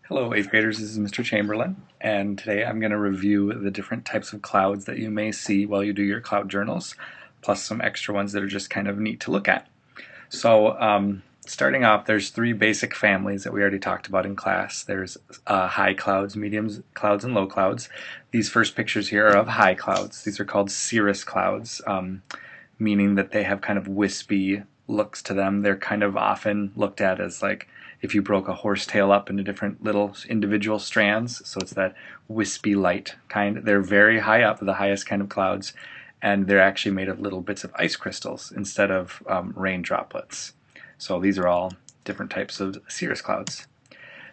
Hello, 8th graders. This is Mr. Chamberlain, and today I'm going to review the different types of clouds that you may see while you do your cloud journals, plus some extra ones that are just kind of neat to look at. So, starting off, there's three basic families that we already talked about in class. There's high clouds, medium clouds, and low clouds. These first pictures here are of high clouds. These are called cirrus clouds, meaning that they have kind of wispy looks to them. They're kind of often looked at as like if you broke a horsetail up into different little individual strands, so it's that wispy light kind. They're very high up, the highest kind of clouds, and they're actually made of little bits of ice crystals instead of rain droplets. So these are all different types of cirrus clouds.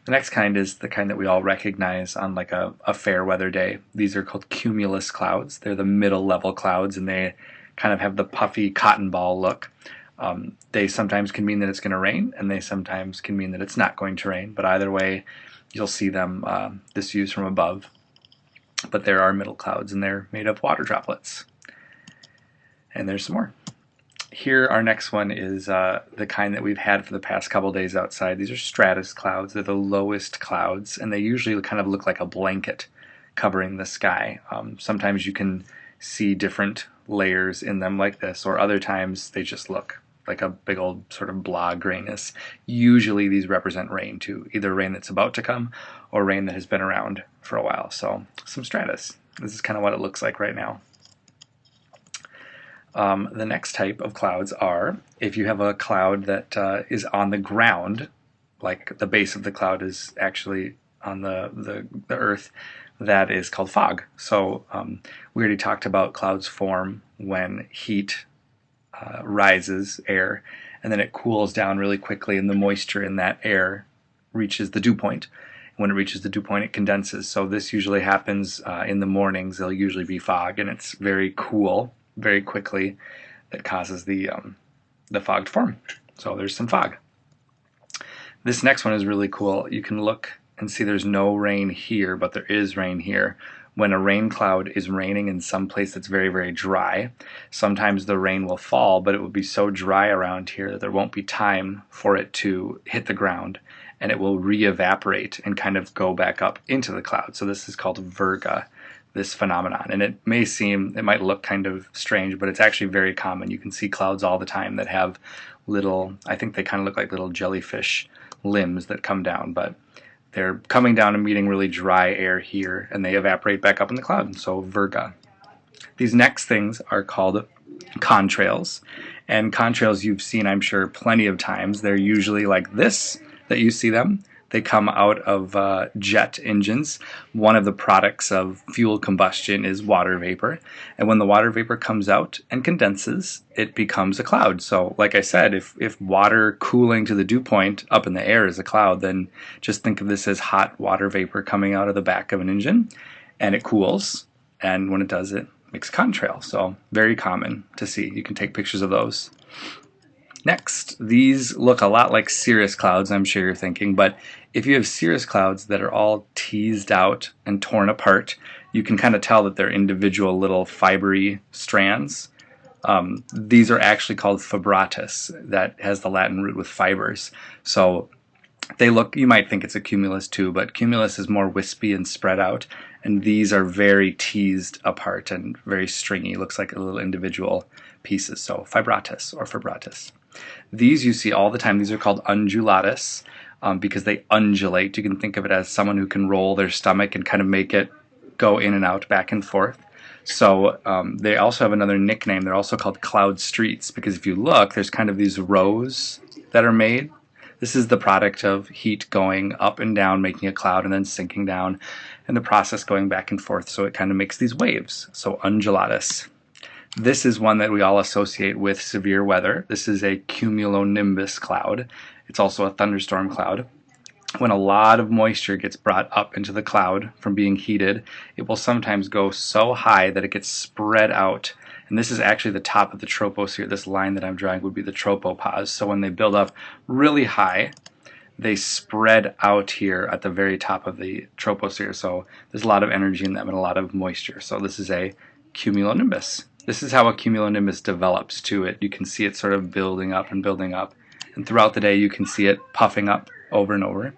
The next kind is the kind that we all recognize on like a fair weather day. These are called cumulus clouds. They're the middle level clouds, and they kind of have the puffy cotton ball look. They sometimes can mean that it's going to rain, and they sometimes can mean that it's not going to rain, but either way you'll see them this views from above. But there are middle clouds, and they're made of water droplets. And there's some more. Here, our next one is the kind that we've had for the past couple days outside. These are stratus clouds. They're the lowest clouds, and they usually kind of look like a blanket covering the sky. Sometimes you can see different layers in them like this, or other times they just look like a big old sort of blah grayness. Usually these represent rain too, either rain that's about to come or rain that has been around for a while. So some stratus. This is kind of what it looks like right now. The next type of clouds are if you have a cloud that is on the ground, like the base of the cloud is actually on the earth, that is called fog. So we already talked about clouds form when heat rises air, and then it cools down really quickly, and the moisture in that air reaches the dew point. When it reaches the dew point, it condenses. So this usually happens in the mornings. There'll usually be fog, and it's very cool, very quickly, that causes the fog to form. So there's some fog. This next one is really cool. You can look and see there's no rain here, but there is rain here. When a rain cloud is raining in some place that's very, very dry, sometimes the rain will fall, but it will be so dry around here that there won't be time for it to hit the ground, and it will re-evaporate and kind of go back up into the cloud. So this is called virga, this phenomenon. And it might look kind of strange, but it's actually very common. You can see clouds all the time that have little, I think they kind of look like little jellyfish limbs that come down, but they're coming down and meeting really dry air here, and they evaporate back up in the cloud, so virga. These next things are called contrails, and contrails you've seen, I'm sure, plenty of times. They're usually like this, that you see them. They come out of jet engines. One of the products of fuel combustion is water vapor. And when the water vapor comes out and condenses, it becomes a cloud. So like I said, if water cooling to the dew point up in the air is a cloud, then just think of this as hot water vapor coming out of the back of an engine. And it cools. And when it does, it makes a contrail. So very common to see. You can take pictures of those. Next, these look a lot like cirrus clouds, I'm sure you're thinking, but if you have cirrus clouds that are all teased out and torn apart, you can kind of tell that they're individual little fibery strands. These are actually called fibratus. That has the Latin root with fibers. So they look, you might think it's a cumulus too, but cumulus is more wispy and spread out, and these are very teased apart and very stringy. Looks like little individual pieces. So fibratus or fibratus. These you see all the time. These are called undulatus because they undulate. You can think of it as someone who can roll their stomach and kind of make it go in and out, back and forth. So they also have another nickname. They're also called cloud streets because if you look, there's kind of these rows that are made. This is the product of heat going up and down, making a cloud, and then sinking down, and the process going back and forth. So it kind of makes these waves. So undulatus. This is one that we all associate with severe weather. This is a cumulonimbus cloud. It's also a thunderstorm cloud. When a lot of moisture gets brought up into the cloud from being heated, it will sometimes go so high that it gets spread out. And this is actually the top of the troposphere. This line that I'm drawing would be the tropopause. So when they build up really high, they spread out here at the very top of the troposphere. So there's a lot of energy in them and a lot of moisture. So this is a cumulonimbus. This is how a cumulonimbus develops to it. You can see it sort of building up and building up. And throughout the day, you can see it puffing up over and over.